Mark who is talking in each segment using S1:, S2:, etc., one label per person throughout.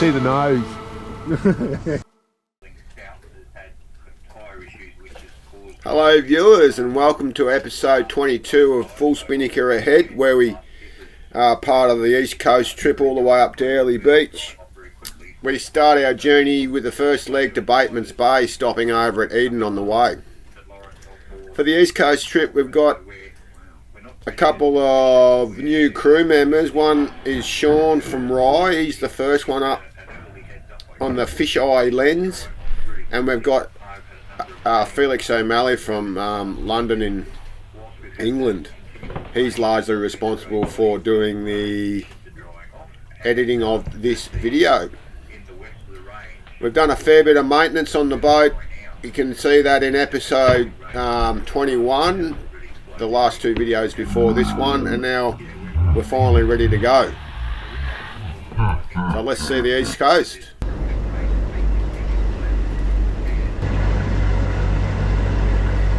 S1: see the nose. Hello viewers, and welcome to episode 22 of Full Spinnaker Ahead, where we are part of the East Coast trip all the way up to Early Beach. We start our journey with the first leg to Batemans Bay, stopping over at Eden on the way. For the East Coast trip, we've got a couple of new crew members. One is Sean from Rye. He's the first one up on the fisheye lens, and we've got Felix O'Malley from London in England. He's largely responsible for doing the editing of this video. We've done a fair bit of maintenance on the boat. You can see that in episode 21, the last two videos before this one, and now we're finally ready to go. So let's see the East Coast.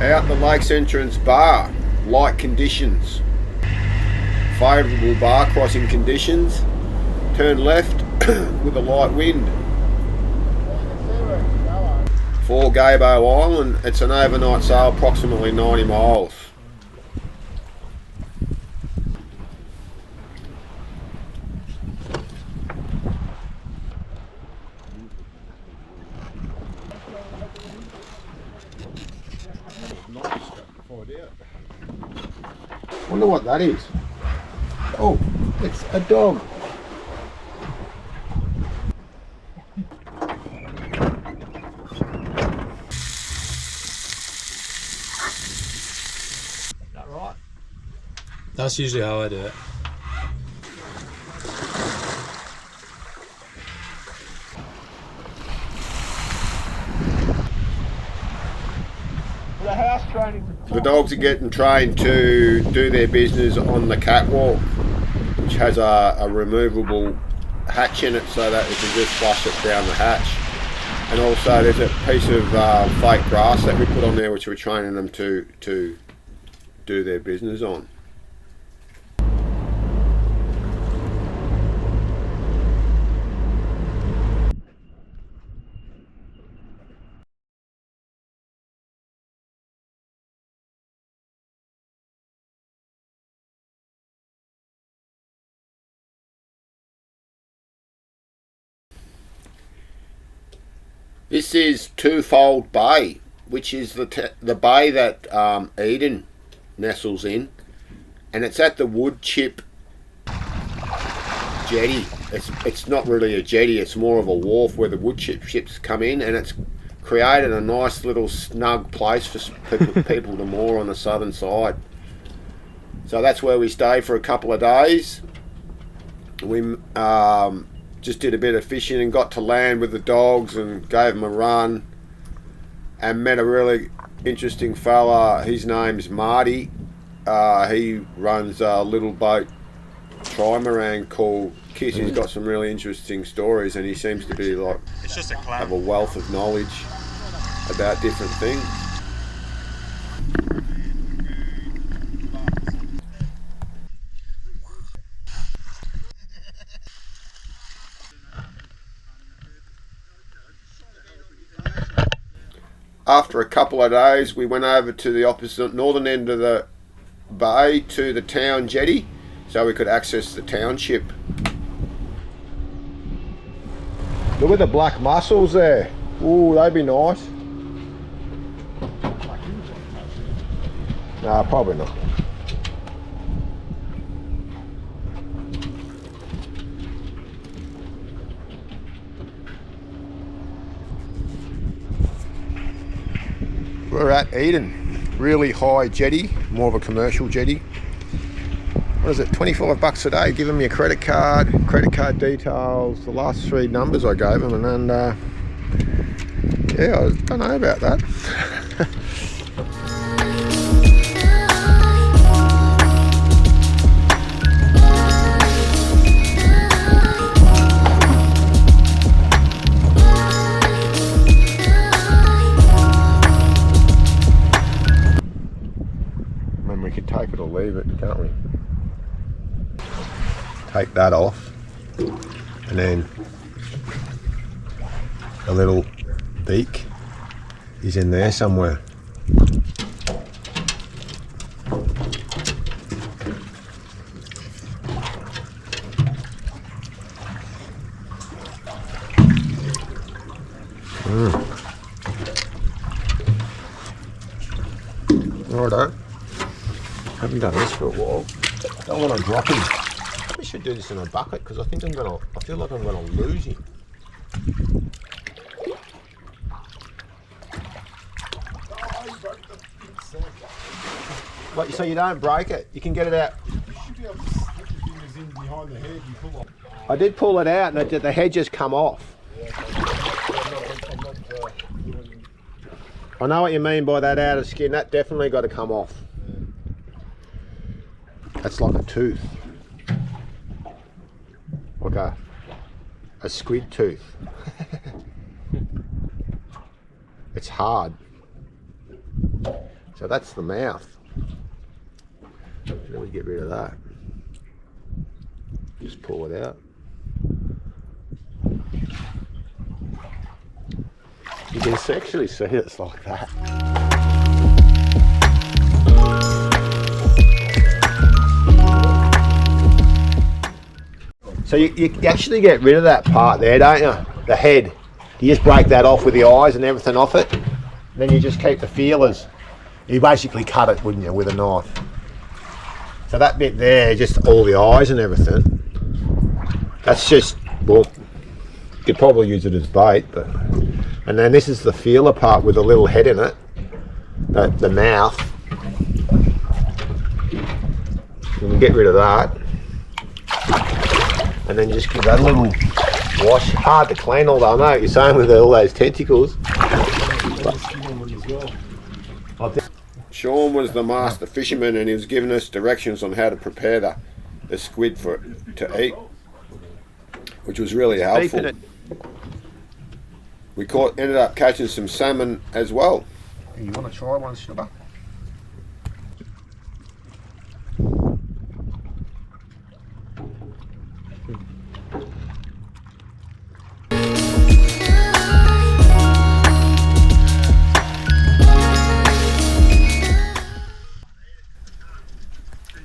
S1: Out the Lakes Entrance Bar, light conditions, favourable bar crossing conditions, turn left with a light wind. For Gabo Island, it's an overnight sail, approximately 90 miles. Wonder what that is. Oh, it's a dog.
S2: Is that right? That's usually how I do it.
S1: The dogs are getting trained to do their business on the catwalk, which has a removable hatch in it so that you can just flush it down the hatch. And also there's a piece of fake grass that we put on there, which we're training them to do their business on. This is Twofold Bay, which is the bay that Eden nestles in, and it's at the wood chip jetty. It's not really a jetty, it's more of a wharf where the wood chip ships come in, and it's created a nice little snug place for people to moor on the southern side. So that's where we stayed for a couple of days. We just did a bit of fishing and got to land with the dogs and gave them a run, and met a really interesting fella. His name's Marty. He runs a little boat trimaran called Kiss. He's got some really interesting stories, and he seems to be like have a wealth of knowledge about different things. After a couple of days, we went over to the opposite northern end of the bay to the town jetty so we could access the township. Look at the black mussels there. Ooh, they'd be nice. Nah, probably not. We're at Eden, really high jetty, more of a commercial jetty. What is it, 25 bucks a day? Give them your credit card details, the last three numbers I gave them, and then, yeah, I don't know about that. Take it or leave it, can't we? Take that off, and then a little beak is in there somewhere. Righto. Haven't done this for a while. Don't want to drop him. We should do this in a bucket because I think I feel like I'm gonna lose him. What, so you don't break it? You can get it out.
S3: You should be able to slip your fingers in behind the head and pull off.
S1: I did pull it out and the head just come off. I know what you mean by that outer skin. That definitely got to come off. That's like a tooth. Like a squid tooth. It's hard. So that's the mouth. Let me get rid of that. Just pull it out. You can actually see it's like that. So you actually get rid of that part there, don't you? The head. You just break that off with the eyes and everything off it. Then you just keep the feelers. You basically cut it, wouldn't you, with a knife. So that bit there, just all the eyes and everything. That's just, well, you could probably use it as bait, but... And then this is the feeler part with a little head in it, the mouth. You can get rid of that. And then just give that a little wash. Hard to clean, although I know what you're saying with all those tentacles. Sean was the master fisherman and he was giving us directions on how to prepare the squid to eat, which was really helpful. We ended up catching some salmon as well. You want to try one, Snubber?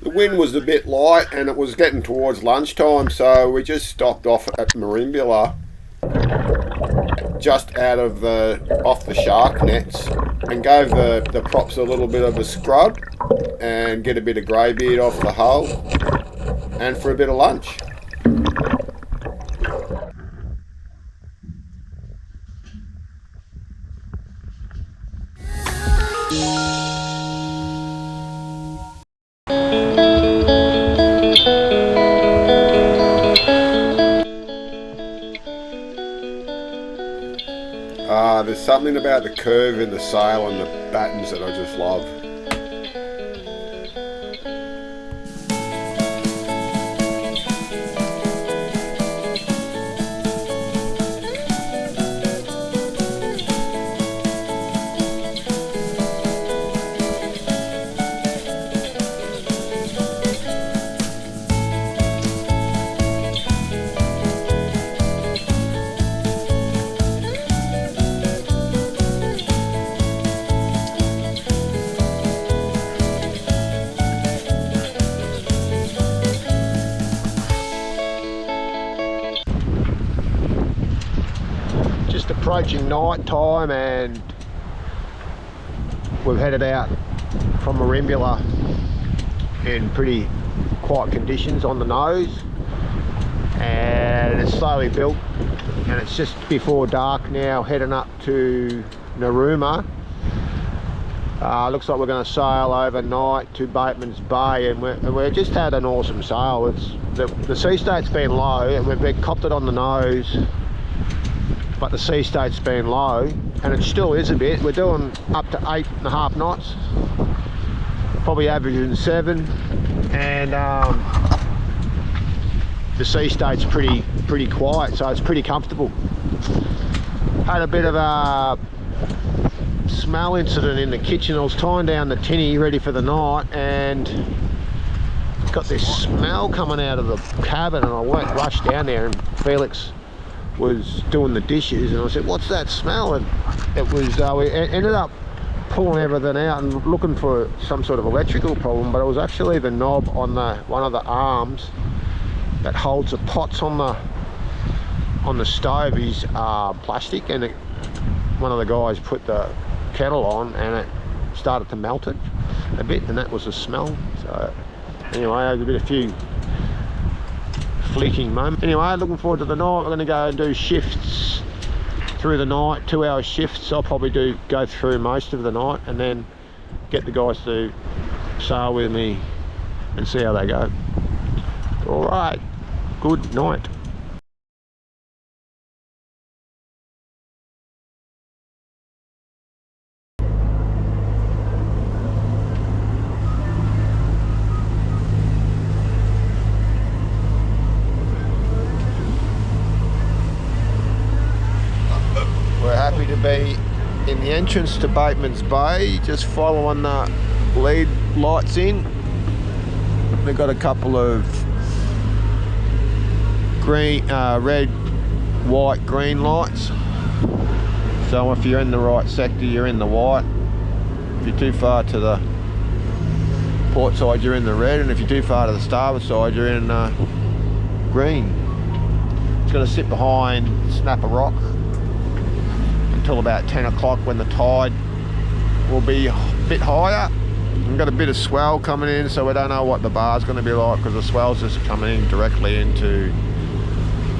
S1: The wind was a bit light and it was getting towards lunchtime, so we just stopped off at Marimbula, just off the shark nets, and gave the props a little bit of a scrub and get a bit of greybeard off the hull and for a bit of lunch. There's something about the curve in the sail and the battens that I just love. Approaching night time and we've headed out from Marimbula in pretty quiet conditions on the nose, and it's slowly built and it's just before dark now, heading up to Narooma. Looks like we're going to sail overnight to Batemans Bay, and we've just had an awesome sail. The sea state's been low and we've copped it on the nose, but the sea state's been low and it still is a bit. We're doing up to 8.5 knots, probably averaging 7, and the sea state's pretty quiet, so it's pretty comfortable. Had a bit of a smell incident in the kitchen. I was tying down the tinny ready for the night and got this smell coming out of the cabin, and I rushed down there, and Felix was doing the dishes, and I said, "What's that smell?" And it was we ended up pulling everything out and looking for some sort of electrical problem, but it was actually the knob on one of the arms that holds the pots on the stove is plastic, and one of the guys put the kettle on and it started to melt it a bit, and that was the smell. So anyway, there's a few flicking moments. Anyway, looking forward to the night. We're going to go and do shifts through the night, 2-hour shifts. I'll probably go through most of the night and then get the guys to sail with me and see how they go. All right, good night. We're happy to be in the entrance to Batemans Bay, just following the lead lights in. We've got a couple of green, red, white, green lights. So if you're in the right sector, you're in the white. If you're too far to the port side, you're in the red, and if you're too far to the starboard side, you're in green. It's going to sit behind Snapper Rock until about 10 o'clock when the tide will be a bit higher. We've got a bit of swell coming in, so we don't know what the bar's going to be like, because the swell's just coming in directly into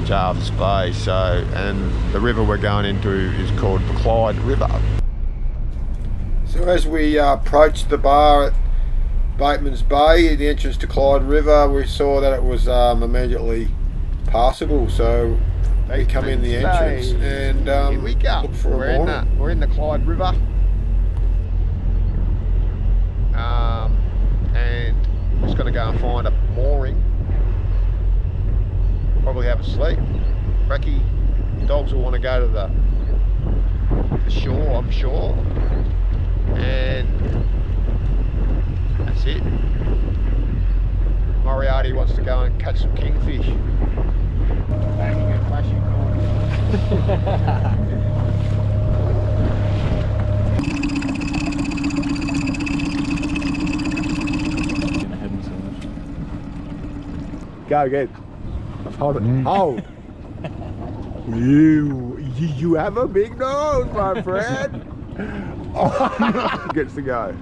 S1: Jarvis Bay. So, and the river we're going into is called the Clyde River. So as we approached the bar at Batemans Bay, the entrance to Clyde River, we saw that it was immediately passable. So we come in the entrance and
S4: here we go.
S1: Look for
S4: We're in the Clyde River, and we're just going to go and find a mooring. Probably have a sleep. Brekkie, dogs will want to go to the shore, I'm sure, and that's it. Moriarty wants to go and catch some kingfish. Banging and flashing
S1: Go again. Hold it. Hold. You have a big nose, my friend. Oh, gets to go.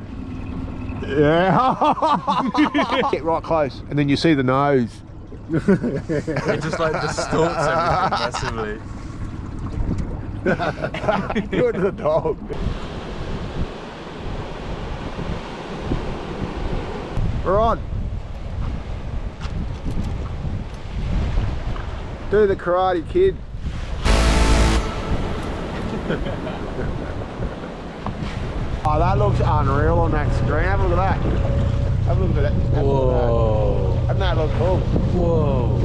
S1: Yeah. Get right close, and then you see the nose.
S2: It just like distorts everything massively.
S1: Do it to the dog. We're on. Do the Karate Kid. Oh, that looks unreal on that screen. Have a look at that. Have a look at that.
S2: Whoa.
S1: Doesn't that look cool?
S2: Whoa.